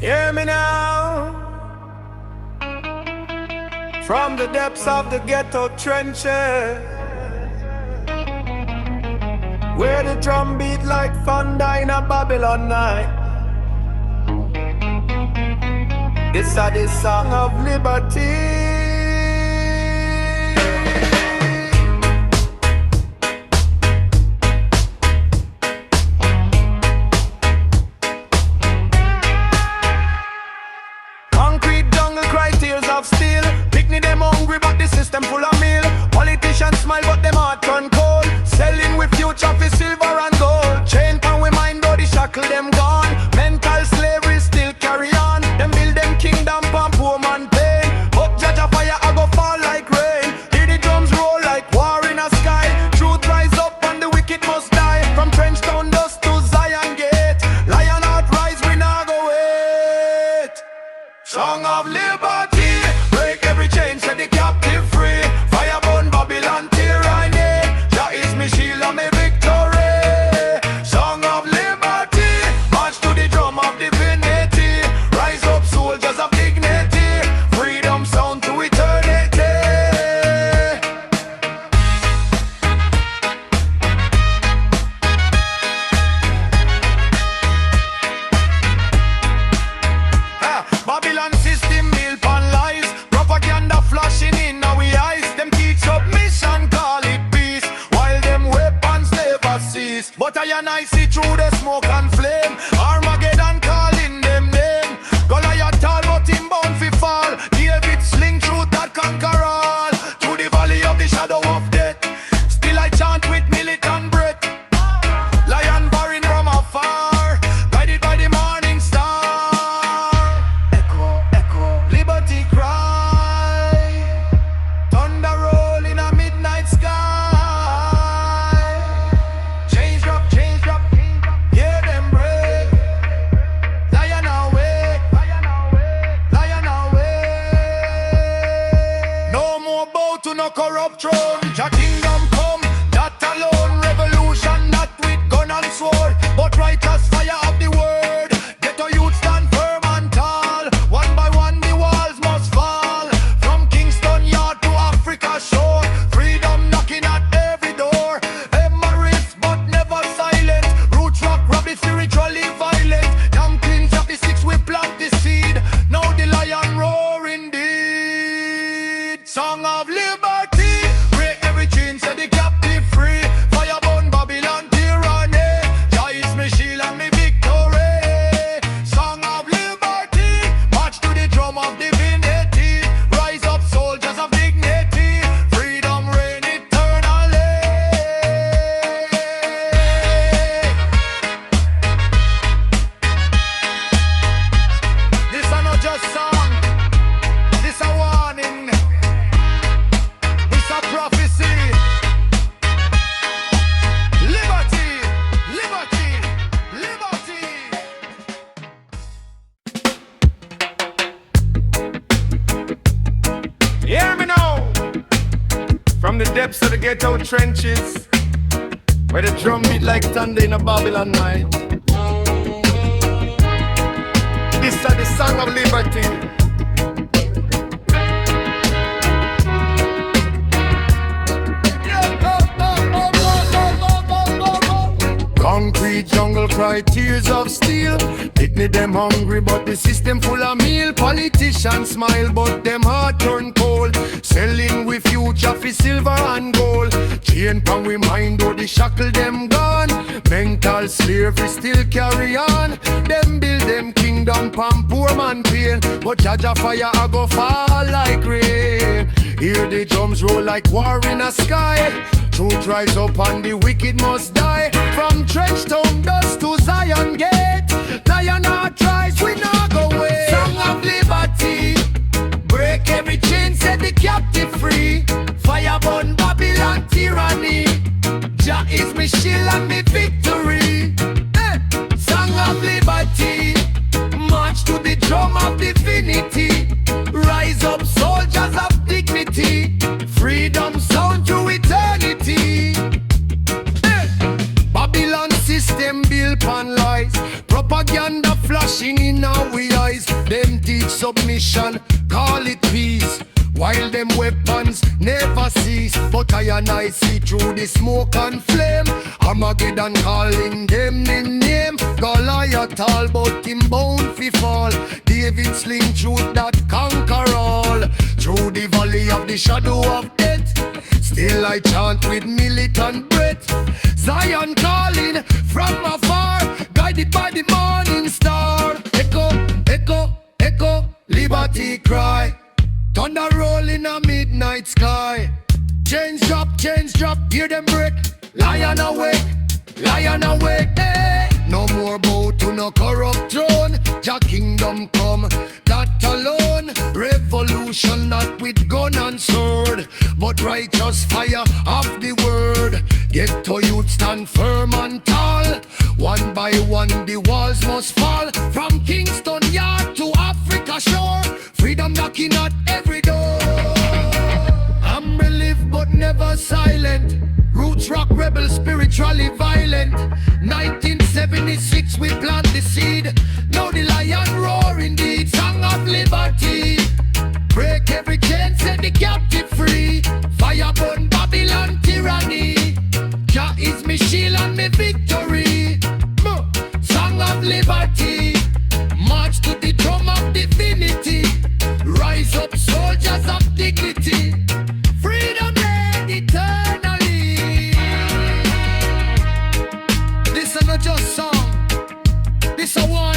Hear me now. From the depths of the ghetto trenches, where the drum beat like thunder in a Babylon night. It's the song of liberty. Steel. Picnic them hungry but the system full of meal. Politicians smile but them heart turn cold. Selling with future for silver and gold. Chain pan we mind though the shackle them gone. Mental slavery still carry on. Them build them kingdom pan poor man pain. But judge a fire I go fall like rain. Hear the drums roll like war in a sky. Truth rise up and the wicked must die. From Trenchtown dust to Zion Gate. Lion heart rise we nah go wait. Song of liberty. Chain set the captive free. Fire burn Babylon tyranny. Jah is me shield and me victory. Song of liberty. March to the drum of divinity. Rise up soldiers of dignity. Freedom sound to eternity. Babylon system built on lies. Propaganda flashing in our eyes. Them teach submission, call it peace, while them weapons never cease. But I see through the smoke and flame. Armageddon calling them name. Goliath tall but him bound fi fall. David sling truth that conquer all. Through the valley of the shadow of death, still I chant with militant breath. Lion barring from afar, guided by the morning star. Echo, echo, liberty cry. Thunder roll in a midnight sky. Chains drop, hear them break. Lion awake, lion awake. No more bow to no corrupt throne. Jah kingdom come, that alone. Revolution not with gun and sword, but righteous fire of the word. Get a youth stand firm and tall. One by one the walls must fall. From Kingston Yard to Africa shore. Freedom knocking at every door. Emirates but never silent. Roots rock rabbit spiritually violent. Young kings of the six we plant the seed. Now the lion roar indeed. Song of liberty. Break every chain, set the captive free. Fire burn Babylon tyranny. Jah is me shield and me victory. Song of liberty. March to the drum of divinity. Rise up soldiers of dignity. Freedom reign eternally. This are not just song. This a warning. This a prophecy. Liberty, liberty, liberty. Hear me now. From the depths of the ghetto trenches, where the drum beat like thunder in a Babylon night. This is the song of liberty. Concrete jungle cry tears of steel. Picnic them hungry but the system full of meal. Politicians smile but them heart turn cold. Selling with future for silver and gold. Chain pan we mind though the shackle them gone. Mental slavery still carry on. Them build them kingdom pan poor man pain. But judge a fire I go fall like rain. Hear the drums roll like war in a sky. Truth rise up and the wicked must die. From Trenchtown dust to Zion Gate. Lion heart rise, we not go away. Song of liberty. Break every chain, set the captive free. Fire burn Babylon tyranny. Jah is me shield and me victory. Song of liberty. March to the drum of divinity. Rise up soldiers of dignity. Freedom sound to eternity. Babylon system built on lies. Propaganda flashing in our eyes. teach submission, call it peace. While them weapons never cease, but I and I see through the smoke and flame. Armageddon calling them in name. Goliath all but him bound fi fall. David sling truth that conquer all. Through the valley of the shadow of death, still I chant with militant breath. Zion calling from afar, guided by the morning star. Echo, echo, echo, liberty cry. Thunder roll in a midnight sky. Chains drop, hear them break. Lion awake, hey. No more bow to no corrupt throne. Jah kingdom come, that alone. Revolution not with gun and sword, but righteous fire of the word. Get to youth stand firm and tall. One by one the walls must fall. From Kingston Yard to Africa shore, freedom knocking at every door. I'm relieved but never silent. Roots rock rebel, spiritually violent. 1976 we plant the seed. Now the lion roar indeed. Song of liberty. Break every chain, set the captive free. Fire burn Babylon tyranny. Jah is me shield and me victory. Song of liberty. March to the drum of divinity. Rise up soldiers of dignity. Freedom reign eternally. This is not just song, this is a war.